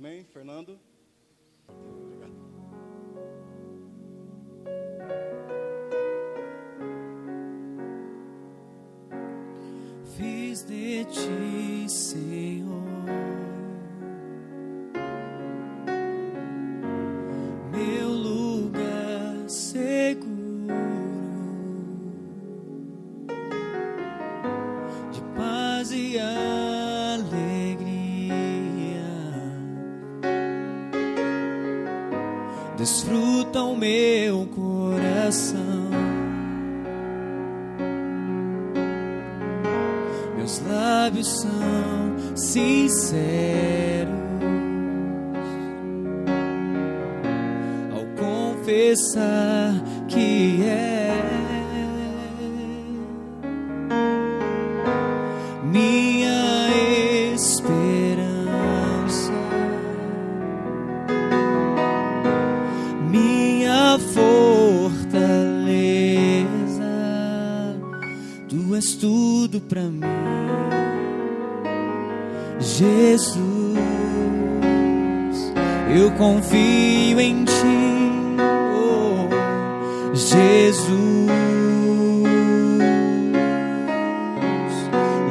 Amém, Fernando? Obrigado. Fiz de ti, Senhor, meu lugar seguro de paz e alegria. Desfruta o meu coração, meus lábios são sinceros ao confessar que minha esperança, minha fortaleza. Tu és tudo pra mim, Jesus. Eu confio em ti, oh, Jesus.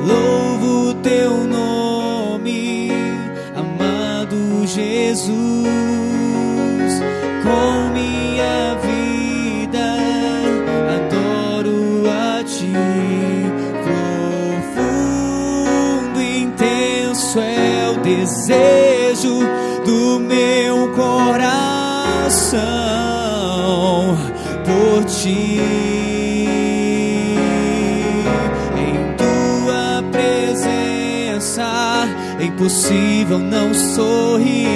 Louvo teu nome, amado Jesus. Com minha vida adoro a ti. Profundo e intenso é o desejo do meu coração por ti. Em tua presença é impossível não sorrir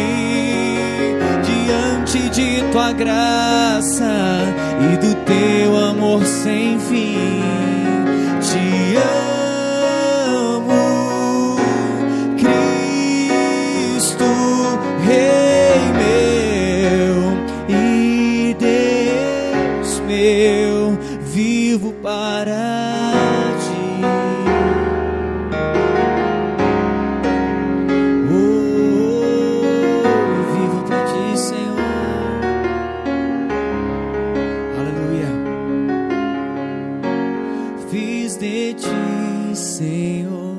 diante de tua graça e do teu amor sem fim. Te amo, Cristo, Rei meu e Deus meu, vivo para ti. Vivo para ti, Senhor. Aleluia. Fiz de ti, Senhor,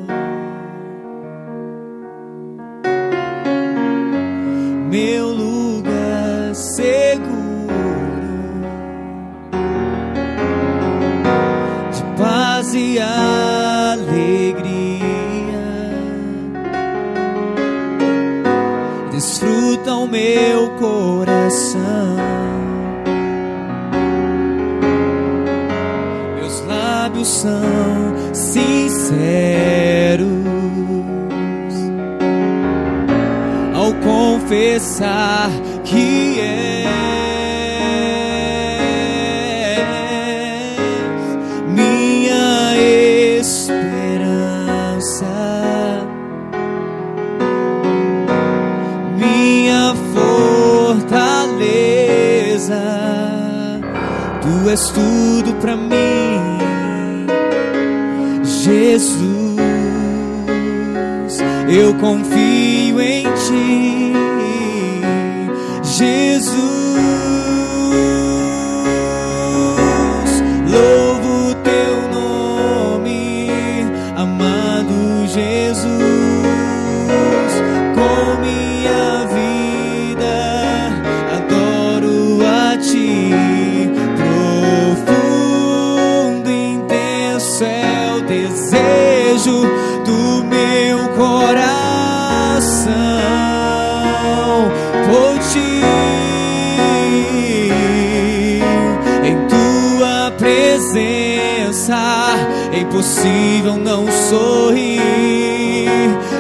meu lugar seguro de paz e alegria. Desfruta o meu coração, meus lábios são sinceros ao confessar que minha esperança, minha fortaleza. Tu és tudo pra mim, Jesus. Eu confio em ti, Jesus. Louvo teu nome, amado Jesus. Com minha vida adoro a ti. Profundo e intenso é o desejo do meu coração por ti. Em tua presença é impossível não sorrir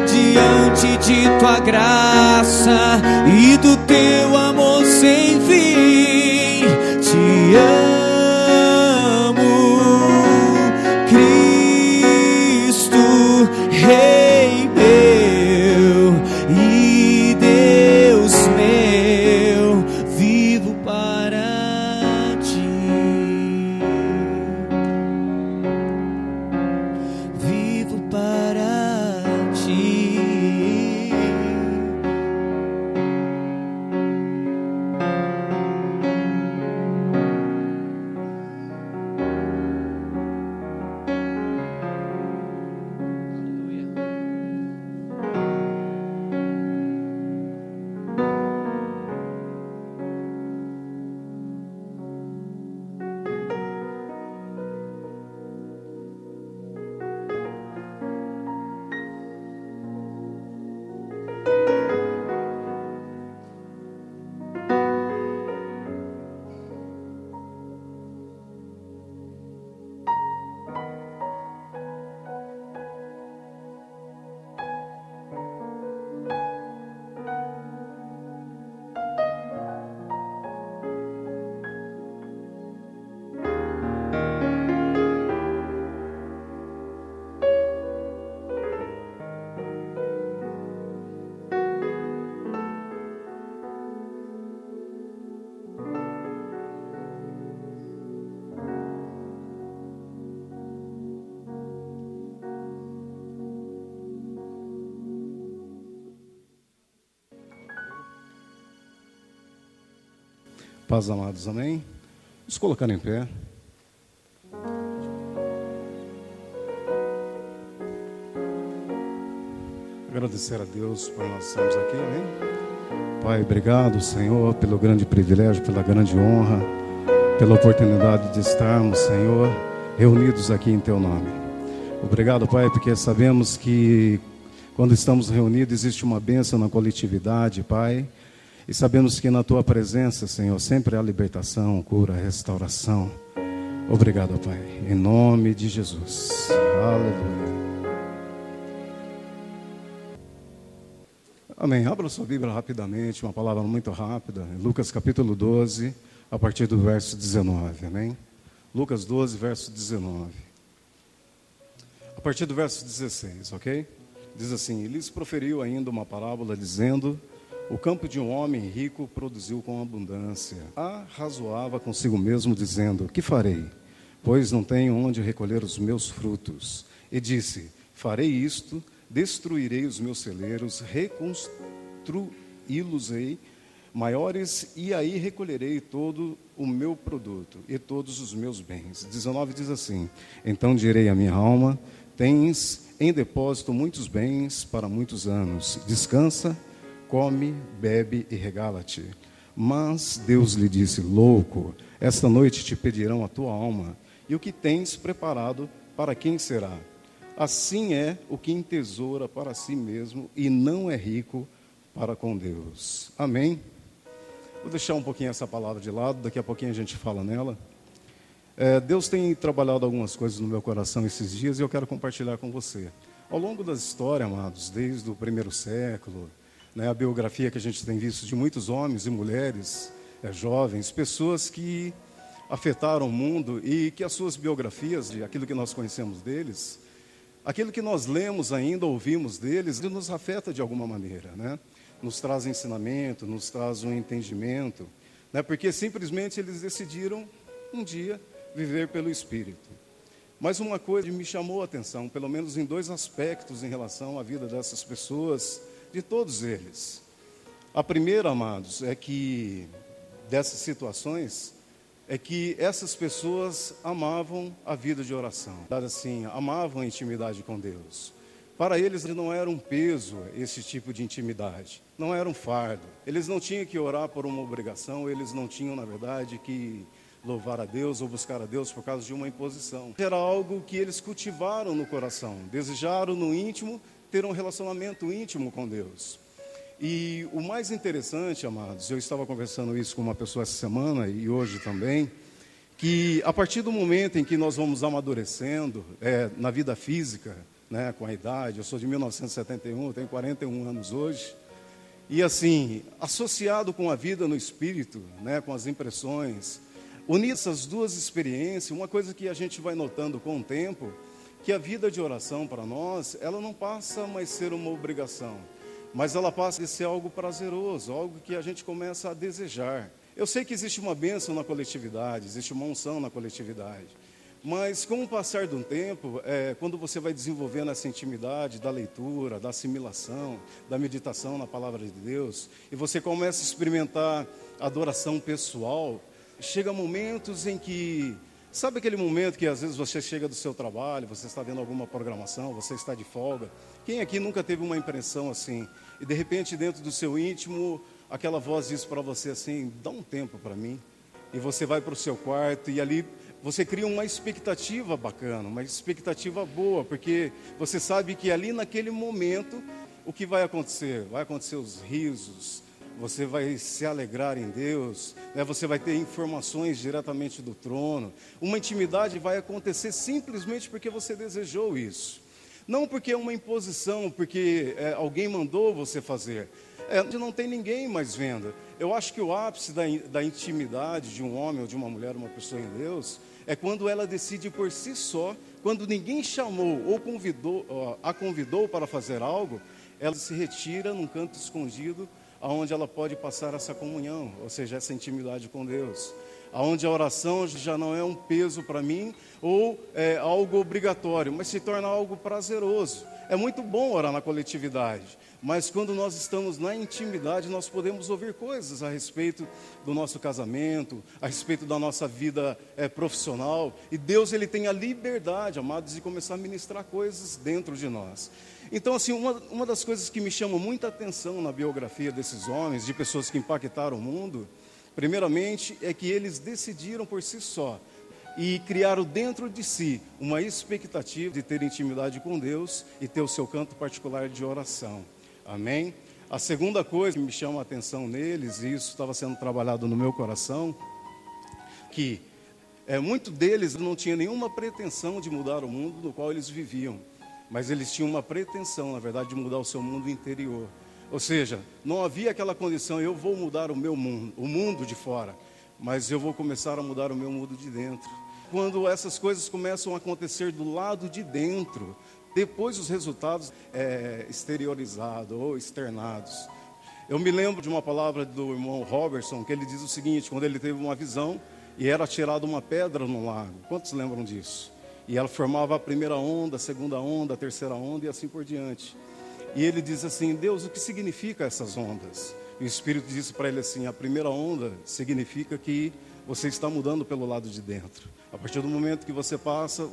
diante de tua graça e do teu amor sem fim. Te amo, Cristo, Rei meu e Deus meu, vivo para ti, vivo para ti. Paz, amados, amém? Vamos colocar em pé. Agradecer a Deus por nós estarmos aqui, amém? Pai, obrigado, Senhor, pelo grande privilégio, pela grande honra, pela oportunidade de estarmos, Senhor, reunidos aqui em Teu nome. Obrigado, Pai, porque sabemos que quando estamos reunidos existe uma bênção na coletividade, Pai. E sabemos que na Tua presença, Senhor, sempre há libertação, cura, restauração. Obrigado, Pai, em nome de Jesus. Aleluia. Amém. Abra sua Bíblia rapidamente, uma palavra muito rápida. Lucas capítulo 12, a partir do verso 19. Amém? Lucas 12, verso 19. A partir do verso 16, ok? Diz assim: e lhes proferiu ainda uma parábola, dizendo: o campo de um homem rico produziu com abundância. Arrazoava consigo mesmo, dizendo: que farei? Pois não tenho onde recolher os meus frutos. E disse: farei isto, destruirei os meus celeiros, reconstruí-los-ei maiores, e aí recolherei todo o meu produto e todos os meus bens. 19 diz assim: então direi à minha alma: tens em depósito muitos bens para muitos anos. Descansa, come, bebe e regala-te. Mas Deus lhe disse: louco, esta noite te pedirão a tua alma, e o que tens preparado, para quem será? Assim é o que entesoura para si mesmo e não é rico para com Deus. Amém? Vou deixar um pouquinho essa palavra de lado, daqui a pouquinho a gente fala nela. Deus tem trabalhado algumas coisas no meu coração esses dias e eu quero compartilhar com você. Ao longo da história, amados, desde o primeiro século, né, a biografia que a gente tem visto de muitos homens e mulheres, jovens, pessoas que afetaram o mundo e que as suas biografias, aquilo que nós conhecemos deles, aquilo que nós lemos ainda, ouvimos deles, ele nos afeta de alguma maneira, né? Nos traz ensinamento, nos traz um entendimento, né? Porque simplesmente eles decidiram um dia viver pelo Espírito. Mas uma coisa me chamou a atenção, pelo menos em dois aspectos em relação à vida dessas pessoas, de todos eles. A primeira, amados, é que dessas situações, é que essas pessoas amavam a vida de oração, assim, amavam a intimidade com Deus. Para eles não era um peso esse tipo de intimidade, não era um fardo. Eles não tinham que orar por uma obrigação, eles não tinham, na verdade, que louvar a Deus ou buscar a Deus por causa de uma imposição. Era algo que eles cultivaram no coração, desejaram no íntimo ter um relacionamento íntimo com Deus. E o mais interessante, amados, eu estava conversando isso com uma pessoa essa semana e hoje também, que a partir do momento em que nós vamos amadurecendo na vida física, né, com a idade, eu sou de 1971, tenho 41 anos hoje, e assim, associado com a vida no espírito, né, com as impressões, unir essas duas experiências, uma coisa que a gente vai notando com o tempo, que a vida de oração para nós, ela não passa mais a ser uma obrigação, mas ela passa a ser algo prazeroso, algo que a gente começa a desejar. Eu sei que existe uma bênção na coletividade, existe uma unção na coletividade, mas com o passar do tempo, quando você vai desenvolvendo essa intimidade da leitura, da assimilação, da meditação na palavra de Deus, e você começa a experimentar adoração pessoal, chega momentos em que, sabe aquele momento que às vezes você chega do seu trabalho, você está vendo alguma programação, você está de folga, quem aqui nunca teve uma impressão assim, e de repente dentro do seu íntimo, aquela voz diz para você assim: dá um tempo para mim, e você vai para o seu quarto e ali você cria uma expectativa bacana, uma expectativa boa, porque você sabe que ali naquele momento, o que vai acontecer? Vai acontecer os risos, você vai se alegrar em Deus, né? Você vai ter informações diretamente do trono, uma intimidade vai acontecer simplesmente porque você desejou isso. Não porque é uma imposição, porque alguém mandou você fazer. Não tem ninguém mais vendo. Eu acho que o ápice da intimidade de um homem ou de uma mulher, uma pessoa em Deus, é quando ela decide por si só, quando ninguém chamou ou a convidou para fazer algo, ela se retira num canto escondido, onde ela pode passar essa comunhão, ou seja, essa intimidade com Deus. Onde a oração já não é um peso para mim, ou algo obrigatório, mas se torna algo prazeroso. É muito bom orar na coletividade. Mas quando nós estamos na intimidade, nós podemos ouvir coisas a respeito do nosso casamento, a respeito da nossa vida profissional. E Deus, Ele tem a liberdade, amados, de começar a ministrar coisas dentro de nós. Então, assim, uma das coisas que me chama muita atenção na biografia desses homens, de pessoas que impactaram o mundo, primeiramente, é que eles decidiram por si só e criaram dentro de si uma expectativa de ter intimidade com Deus e ter o seu canto particular de oração. Amém? A segunda coisa que me chama a atenção neles, e isso estava sendo trabalhado no meu coração, que muito deles não tinha nenhuma pretensão de mudar o mundo no qual eles viviam, mas eles tinham uma pretensão, na verdade, de mudar o seu mundo interior. Ou seja, não havia aquela condição, eu vou mudar o meu mundo, o mundo de fora, mas eu vou começar a mudar o meu mundo de dentro. Quando essas coisas começam a acontecer do lado de dentro, depois os resultados exteriorizados ou externados. Eu me lembro de uma palavra do irmão Robertson, que ele diz o seguinte, quando ele teve uma visão e era tirada uma pedra no lago. Quantos lembram disso? E ela formava a primeira onda, a segunda onda, a terceira onda e assim por diante. E ele diz assim, Deus, o que significa essas ondas? E o Espírito disse para ele assim, a primeira onda significa que você está mudando pelo lado de dentro. A partir do momento que você passa,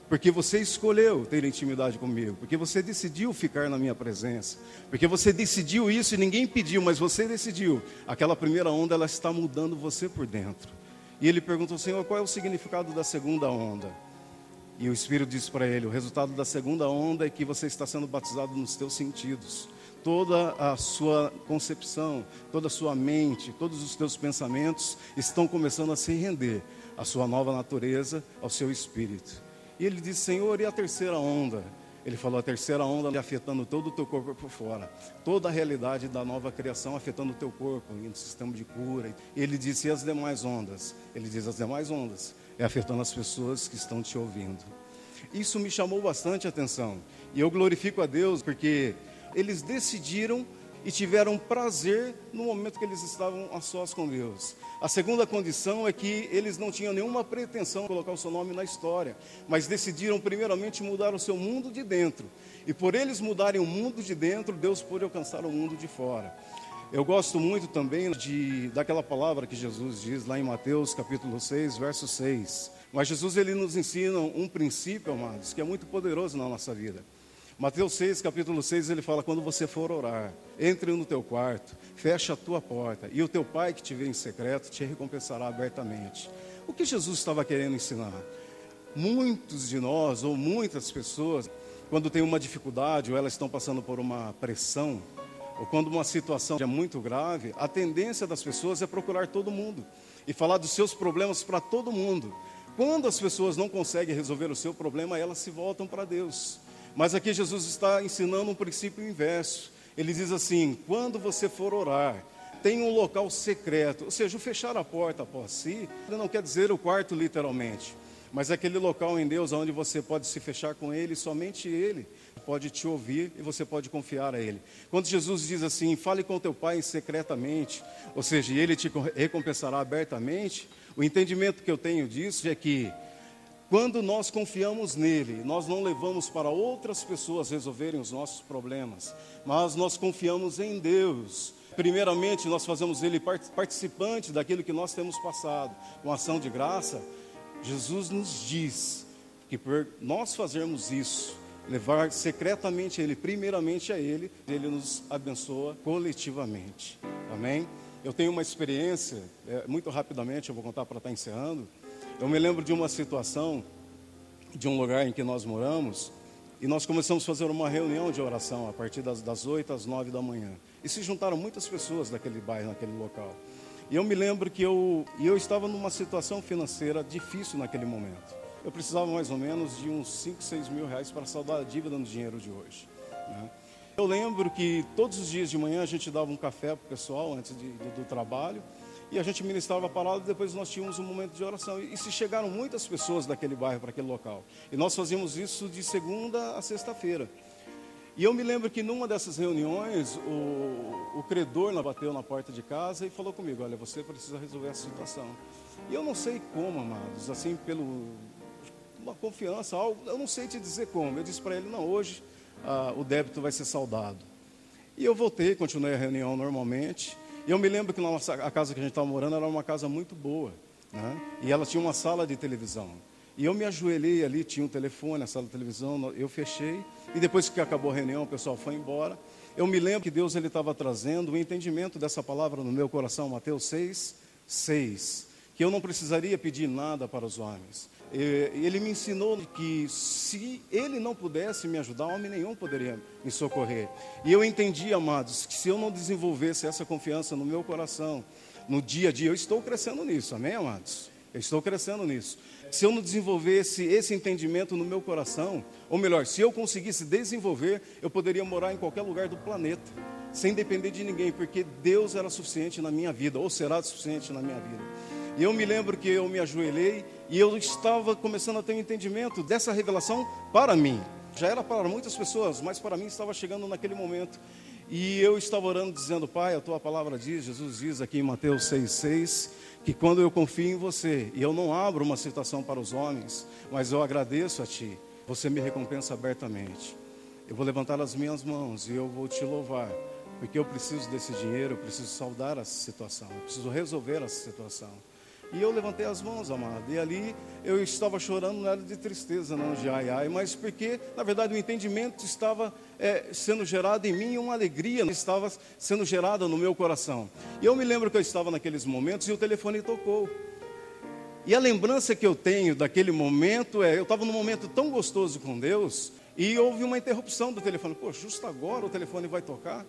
porque você escolheu ter intimidade comigo, porque você decidiu ficar na minha presença, porque você decidiu isso e ninguém pediu, mas você decidiu. Aquela primeira onda, ela está mudando você por dentro. E ele perguntou, Senhor, qual é o significado da segunda onda? E o Espírito disse para ele, o resultado da segunda onda é que você está sendo batizado nos teus sentidos. Toda a sua concepção, toda a sua mente, todos os teus pensamentos estão começando a se render à sua nova natureza, ao seu espírito. E ele disse, Senhor, e a terceira onda? Ele falou, a terceira onda afetando todo o teu corpo por fora. Toda a realidade da nova criação afetando o teu corpo, no sistema de cura. E ele disse, e as demais ondas? Ele diz, as demais ondas afetando as pessoas que estão te ouvindo. Isso me chamou bastante atenção. E eu glorifico a Deus porque eles decidiram e tiveram prazer no momento que eles estavam a sós com Deus. A segunda condição é que eles não tinham nenhuma pretensão de colocar o seu nome na história, mas decidiram primeiramente mudar o seu mundo de dentro. E por eles mudarem o mundo de dentro, Deus pôde alcançar o mundo de fora. Eu gosto muito também daquela palavra que Jesus diz lá em Mateus capítulo 6, verso 6. Mas Jesus, ele nos ensina um princípio, amados, que é muito poderoso na nossa vida. Mateus 6, capítulo 6, ele fala, quando você for orar, entre no teu quarto, fecha a tua porta, e o teu pai que te vê em secreto te recompensará abertamente. O que Jesus estava querendo ensinar? Muitos de nós, ou muitas pessoas, quando tem uma dificuldade, ou elas estão passando por uma pressão, ou quando uma situação é muito grave, a tendência das pessoas é procurar todo mundo, e falar dos seus problemas para todo mundo. Quando as pessoas não conseguem resolver o seu problema, elas se voltam para Deus. Mas aqui Jesus está ensinando um princípio inverso. Ele diz assim, quando você for orar, tem um local secreto. Ou seja, o fechar a porta após si, não quer dizer o quarto literalmente. Mas é aquele local em Deus onde você pode se fechar com Ele, somente Ele pode te ouvir e você pode confiar a Ele. Quando Jesus diz assim, fale com teu pai secretamente, ou seja, Ele te recompensará abertamente, o entendimento que eu tenho disso é que quando nós confiamos nele, nós não levamos para outras pessoas resolverem os nossos problemas, mas nós confiamos em Deus. Primeiramente, nós fazemos ele participante daquilo que nós temos passado. Com ação de graça, Jesus nos diz que por nós fazermos isso, levar secretamente ele, primeiramente a ele nos abençoa coletivamente. Amém? Eu tenho uma experiência, muito rapidamente, eu vou contar para estar encerrando. Eu me lembro de uma situação, de um lugar em que nós moramos, e nós começamos a fazer uma reunião de oração a partir das 8 às 9 da manhã. E se juntaram muitas pessoas daquele bairro, naquele local. E eu me lembro que eu estava numa situação financeira difícil naquele momento. Eu precisava mais ou menos de uns 5, 6 mil reais para saldar a dívida no dinheiro de hoje, né? Eu lembro que todos os dias de manhã a gente dava um café para o pessoal antes do trabalho, e a gente ministrava a palavra, e depois nós tínhamos um momento de oração. E se chegaram muitas pessoas daquele bairro para aquele local. E nós fazíamos isso de segunda a sexta-feira. E eu me lembro que numa dessas reuniões, o credor bateu na porta de casa e falou comigo, olha, você precisa resolver essa situação. E eu não sei como, amados, assim, uma confiança, algo, eu não sei te dizer como. Eu disse para ele, não, hoje o débito vai ser saldado. E eu voltei, continuei a reunião normalmente. E eu me lembro que a casa que a gente estava morando era uma casa muito boa, né? E ela tinha uma sala de televisão. E eu me ajoelhei ali, tinha um telefone, a sala de televisão, eu fechei. E depois que acabou a reunião, o pessoal foi embora. Eu me lembro que Deus estava trazendo o entendimento dessa palavra no meu coração, Mateus 6:6, que eu não precisaria pedir nada para os homens. Ele me ensinou que se Ele não pudesse me ajudar, homem nenhum poderia me socorrer. E eu entendi, amados, que se eu não desenvolvesse essa confiança no meu coração, no dia a dia, eu estou crescendo nisso, amém, amados? Eu estou crescendo nisso. Se eu não desenvolvesse esse entendimento no meu coração, ou melhor, se eu conseguisse desenvolver, eu poderia morar em qualquer lugar do planeta, sem depender de ninguém, porque Deus era suficiente na minha vida, ou será suficiente na minha vida. E eu me lembro que eu me ajoelhei e eu estava começando a ter um entendimento dessa revelação para mim. Já era para muitas pessoas, mas para mim estava chegando naquele momento. E eu estava orando dizendo, Pai, a Tua palavra diz, Jesus diz aqui em Mateus 6:6, que quando eu confio em Você, e eu não abro uma situação para os homens, mas eu agradeço a Ti, Você me recompensa abertamente. Eu vou levantar as minhas mãos e eu vou Te louvar, porque eu preciso desse dinheiro, eu preciso saldar essa situação, eu preciso resolver essa situação. E eu levantei as mãos, amado, e ali eu estava chorando, não era de tristeza, não de ai, ai, mas porque, na verdade, o entendimento estava sendo gerado em mim, e uma alegria estava sendo gerada no meu coração. E eu me lembro que eu estava naqueles momentos e o telefone tocou. E a lembrança que eu tenho daquele momento eu estava num momento tão gostoso com Deus, e houve uma interrupção do telefone. Pô, justo agora o telefone vai tocar.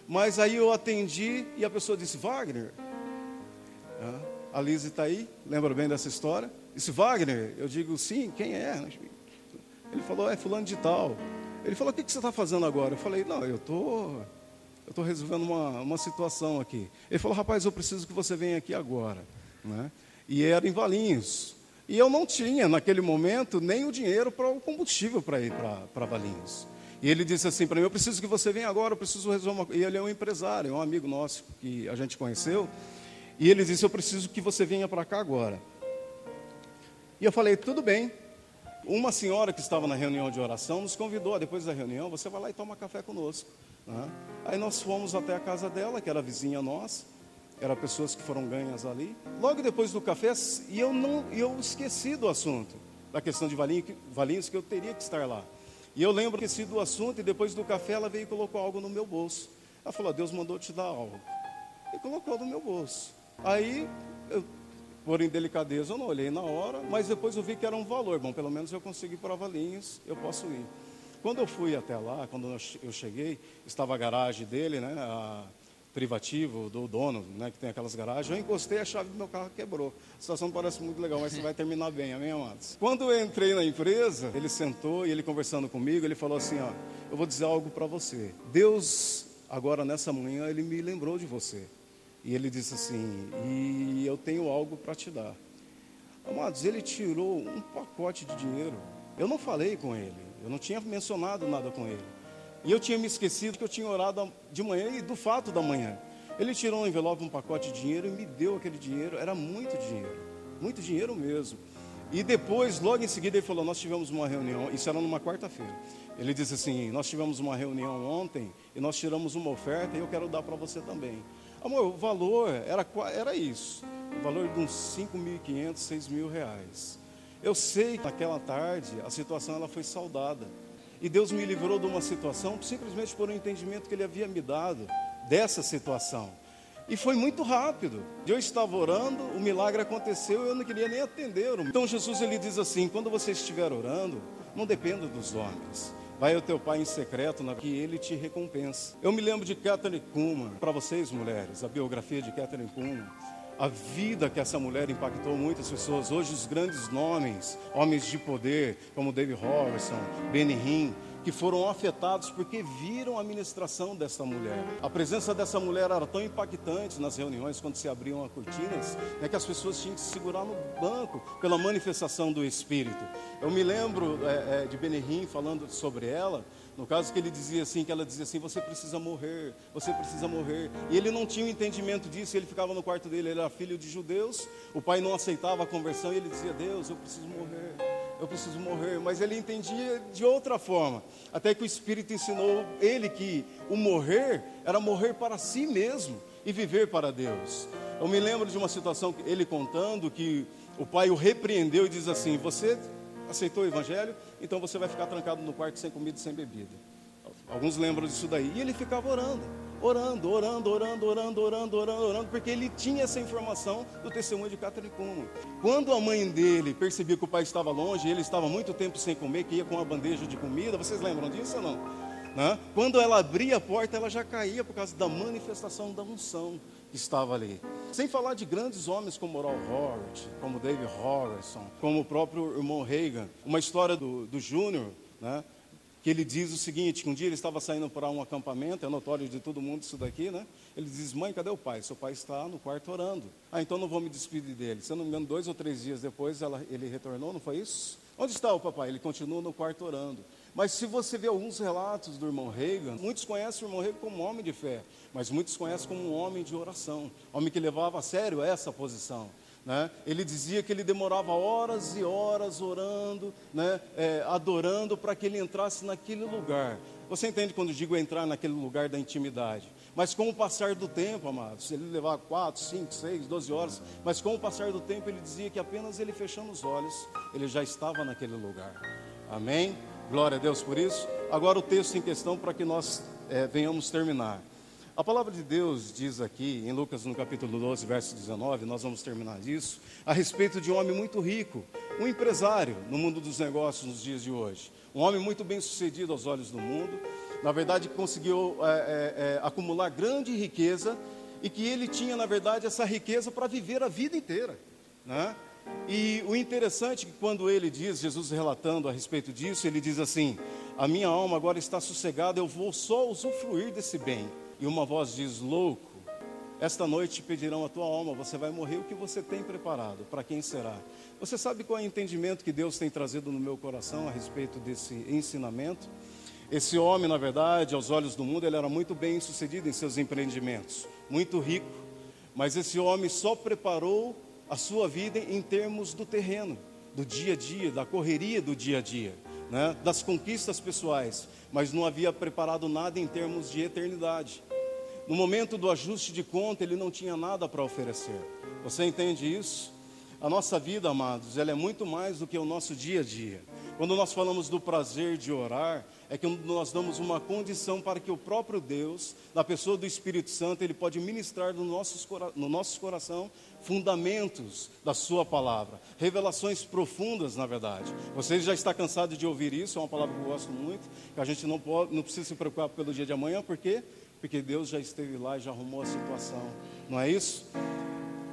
Mas aí eu atendi e a pessoa disse, Wagner... A Lise está aí, lembra bem dessa história? Disse, Wagner, eu digo, sim, quem é? Ele falou, é fulano de tal. Ele falou, o que você está fazendo agora? Eu falei, não, eu estou resolvendo uma situação aqui. Ele falou, rapaz, eu preciso que você venha aqui agora, né? E era em Valinhos. E eu não tinha, naquele momento, nem o dinheiro para o combustível para ir para Valinhos. E ele disse assim para mim, eu preciso que você venha agora, eu preciso resolver uma coisa. E ele é um empresário, é um amigo nosso que a gente conheceu. E ele disse, eu preciso que você venha para cá agora. E eu falei, tudo bem. Uma senhora que estava na reunião de oração nos convidou, depois da reunião, você vai lá e toma café conosco, né? Aí nós fomos até a casa dela, que era vizinha nossa, eram pessoas que foram ganhas ali. Logo depois do café, eu esqueci do assunto, da questão de Valinhos, que eu teria que estar lá. E eu lembro que esqueci do assunto, e depois do café ela veio e colocou algo no meu bolso. Ela falou, Deus mandou te dar algo. E colocou no meu bolso. Aí, por indelicadeza, eu não olhei na hora, mas depois eu vi que era um valor. Bom, pelo menos eu consegui para Valinhos, eu posso ir. Quando eu fui até lá, quando eu cheguei, estava a garagem dele, né, privativo do dono, né, que tem aquelas garagens. Eu encostei, a chave do meu carro quebrou. A situação parece muito legal, mas você vai terminar bem, amém, amados? Quando eu entrei na empresa, ele sentou e ele conversando comigo, ele falou assim, ó, eu vou dizer algo para você. Deus, agora nessa manhã, ele me lembrou de você. E ele disse assim, e eu tenho algo para te dar. Amados, ele tirou um pacote de dinheiro. Eu não falei com ele, eu não tinha mencionado nada com ele. E eu tinha me esquecido que eu tinha orado de manhã e do fato da manhã. Ele tirou um envelope, um pacote de dinheiro e me deu aquele dinheiro. Era muito dinheiro mesmo. E depois, logo em seguida, ele falou, nós tivemos uma reunião, isso era numa quarta-feira. Ele disse assim, nós tivemos uma reunião ontem e nós tiramos uma oferta e eu quero dar para você também. Amor, o valor era isso, o valor de uns 5.500, 6.000 reais. Eu sei que naquela tarde a situação ela foi saldada. E Deus me livrou de uma situação simplesmente por um entendimento que Ele havia me dado dessa situação. E foi muito rápido. Eu estava orando, o milagre aconteceu e eu não queria nem atender. Então Jesus ele diz assim, quando você estiver orando, não dependa dos homens. Vai ao teu pai em secreto, que ele te recompensa. Eu me lembro de Kathryn Kuhlman. Para vocês, mulheres, a biografia de Kathryn Kuhlman. A vida que essa mulher impactou muitas pessoas. Hoje os grandes nomes, homens de poder, como David Robertson, Benny Hinn, que foram afetados porque viram a ministração dessa mulher. A presença dessa mulher era tão impactante nas reuniões, quando se abriam as cortinas, que as pessoas tinham que se segurar no banco pela manifestação do Espírito. Eu me lembro de Benny Hinn falando sobre ela, no caso que ele dizia assim, que ela dizia assim, você precisa morrer, você precisa morrer. E ele não tinha o entendimento disso, ele ficava no quarto dele, ele era filho de judeus, o pai não aceitava a conversão e ele dizia, Deus, eu preciso morrer. eu preciso morrer. Mas ele entendia de outra forma, até que o Espírito ensinou ele que o morrer era morrer para si mesmo e viver para Deus. Eu me lembro de uma situação, ele contando que o pai o repreendeu e diz assim: você aceitou o evangelho, então você vai ficar trancado no quarto sem comida e sem bebida. Alguns lembram disso daí. E ele ficava orando, porque ele tinha essa informação do testemunho de Catherine Kuhlman. Quando a mãe dele percebia que o pai estava longe, ele estava muito tempo sem comer, que ia com uma bandeja de comida, vocês lembram disso ou não? Né? Quando ela abria a porta, ela já caía por causa da manifestação da unção que estava ali. Sem falar de grandes homens como Oral Roberts, como David Robertson, como o próprio irmão Reagan. Uma história do Júnior, né? Que ele diz o seguinte, que um dia ele estava saindo para um acampamento, é notório de todo mundo isso daqui, né? Ele diz: mãe, cadê o pai? Seu pai está no quarto orando. Então não vou me despedir dele. Se eu não me engano, 2 ou 3 dias depois ele retornou, não foi isso? Onde está o papai? Ele continua no quarto orando. Mas se você vê alguns relatos do irmão Reagan, muitos conhecem o irmão Reagan como um homem de fé, mas muitos conhecem como um homem de oração, homem que levava a sério essa posição. Né? Ele dizia que ele demorava horas e horas orando, né? Adorando, para que ele entrasse naquele lugar. Você entende quando eu digo entrar naquele lugar da intimidade? Mas com o passar do tempo, amados, ele levava 4, 5, 6, 12 horas, mas com o passar do tempo ele dizia que apenas ele fechando os olhos, ele já estava naquele lugar. Amém? Glória a Deus por isso. Agora o texto em questão, para que nós venhamos terminar. A palavra de Deus diz aqui, em Lucas no capítulo 12, verso 19, nós vamos terminar disso, a respeito de um homem muito rico, um empresário no mundo dos negócios nos dias de hoje. Um homem muito bem sucedido aos olhos do mundo, na verdade conseguiu acumular grande riqueza, e que ele tinha, na verdade, essa riqueza para viver a vida inteira, né? E o interessante é que quando ele diz, Jesus relatando a respeito disso, ele diz assim: a minha alma agora está sossegada, eu vou só usufruir desse bem. E uma voz diz: louco, esta noite pedirão a tua alma, você vai morrer. O que você tem preparado? Para quem será? Você sabe qual é o entendimento que Deus tem trazido no meu coração a respeito desse ensinamento? Esse homem, na verdade, aos olhos do mundo, ele era muito bem sucedido em seus empreendimentos, muito rico. Mas esse homem só preparou a sua vida em termos do terreno, do dia a dia, da correria do dia a dia, né? Das conquistas pessoais, mas não havia preparado nada em termos de eternidade. No momento do ajuste de conta, ele não tinha nada para oferecer. Você entende isso? A nossa vida, amados, ela é muito mais do que o nosso dia a dia. Quando nós falamos do prazer de orar, é que nós damos uma condição para que o próprio Deus, na pessoa do Espírito Santo, ele pode ministrar no nosso coração fundamentos da sua palavra, revelações profundas, na verdade. Você já está cansado de ouvir isso, é uma palavra que eu gosto muito, que a gente não precisa se preocupar pelo dia de amanhã. Por quê? Porque Deus já esteve lá e já arrumou a situação, não é isso?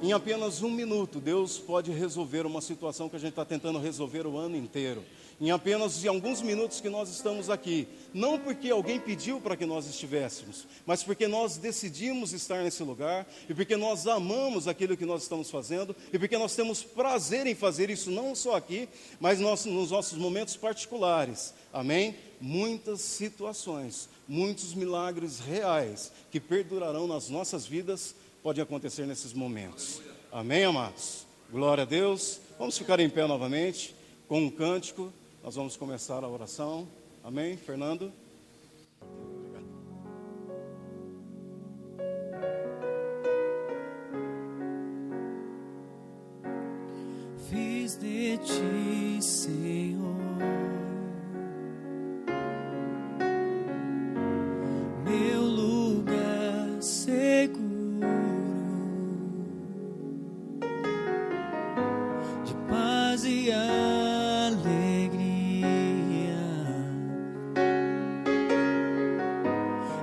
Em apenas 1 minuto, Deus pode resolver uma situação que a gente está tentando resolver o ano inteiro. Em apenas alguns minutos que nós estamos aqui. Não porque alguém pediu para que nós estivéssemos, mas porque nós decidimos estar nesse lugar, e porque nós amamos aquilo que nós estamos fazendo, e porque nós temos prazer em fazer isso, não só aqui, mas nos nossos momentos particulares. Amém? Muitas situações, muitos milagres reais, que perdurarão nas nossas vidas, pode acontecer nesses momentos. Amém, amados? Glória a Deus. Vamos ficar em pé novamente, com um cântico. Nós vamos começar a oração. Amém, Fernando? Fiz de ti, Senhor, meu lugar seguro, de paz e alegria.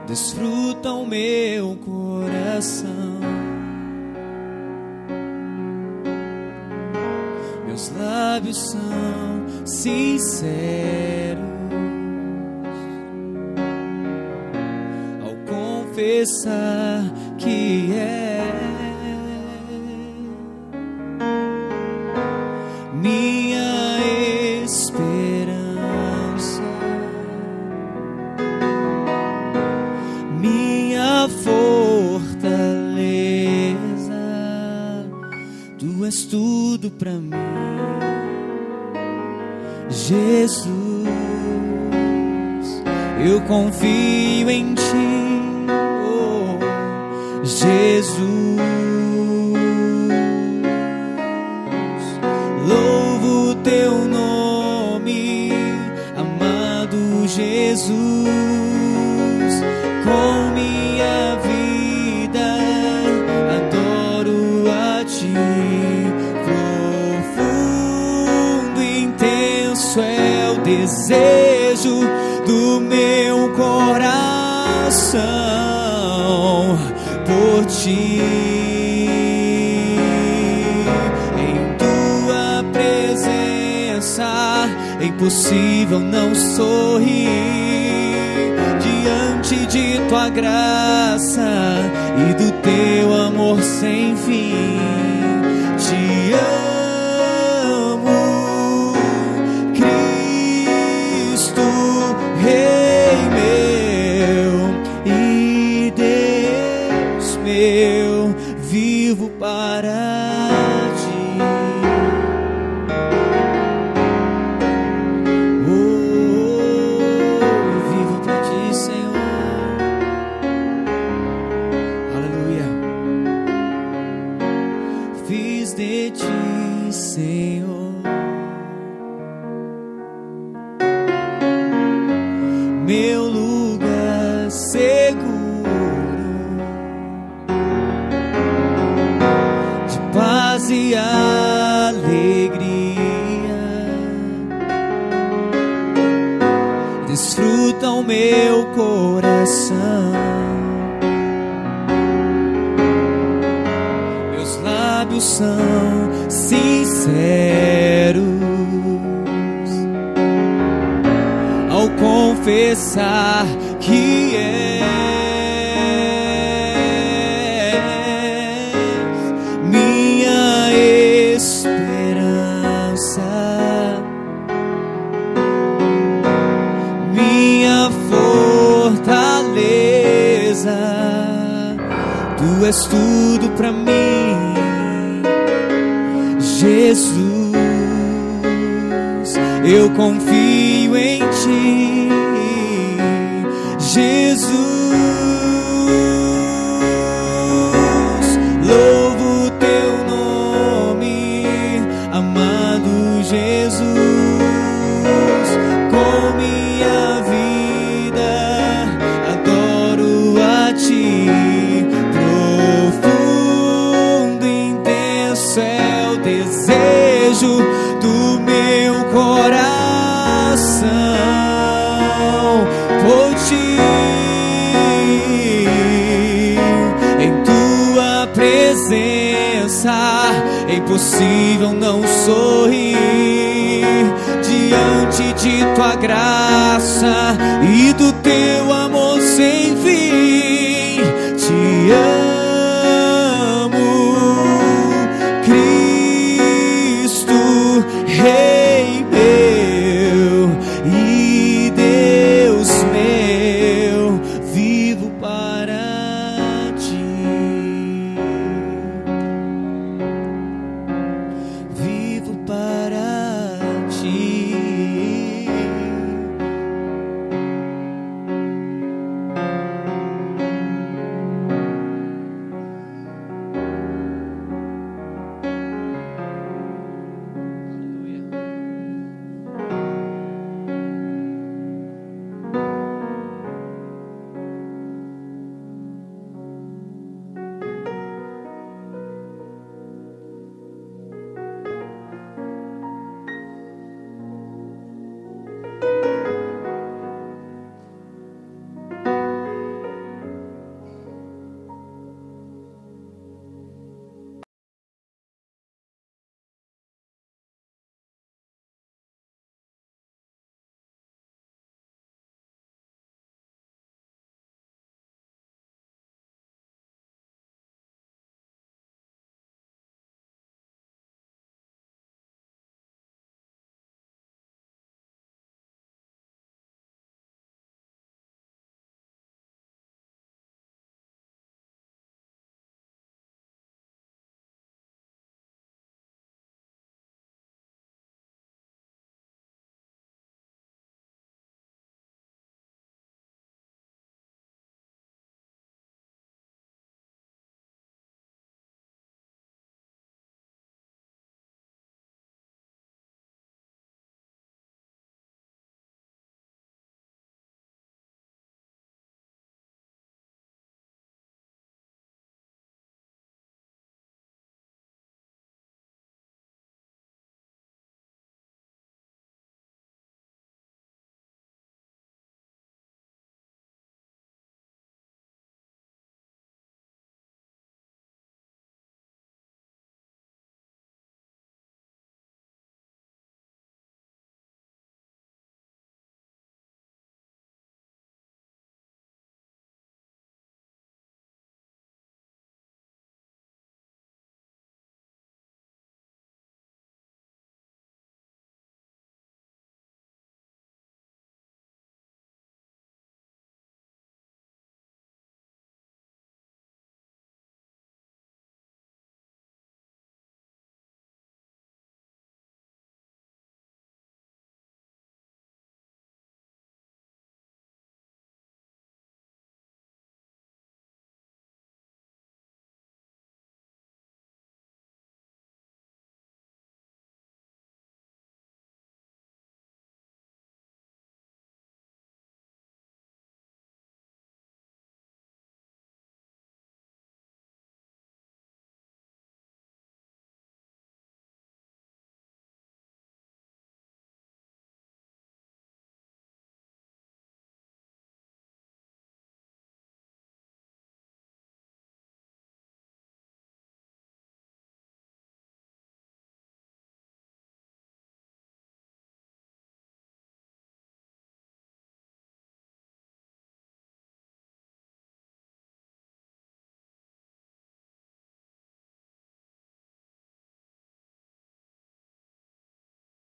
Desfruta o meu coração, meus lábios são sinceros ao confessar que minha esperança, minha fortaleza. Tu és tudo pra mim, Jesus, eu confio em ti, oh, Jesus. Louvo teu nome, amado Jesus, com minha vida adoro a ti. Profundo e intenso é o desejo do meu coração por ti. Em tua presença é impossível não sorrir, diante de tua graça e do teu amor sem fim. Te amo, Cristo, Rei meu e Deus meu, vivo para ti. Oh, vivo para ti, Senhor. Aleluia. Fiz de ti, Senhor, meu lugar seguro, de paz e alegria. Desfruta o meu coração, meus lábios são sinceros ao confessar que és minha esperança, minha fortaleza. Tu és tudo pra mim, Jesus. Eu confio em ti, Jesus. Louvo teu nome, amado Jesus, com minha vida adoro a ti. Profundo e intenso é o desejo do meu coração por ti. Em tua presença é impossível não sorrir, diante de tua graça e do teu amor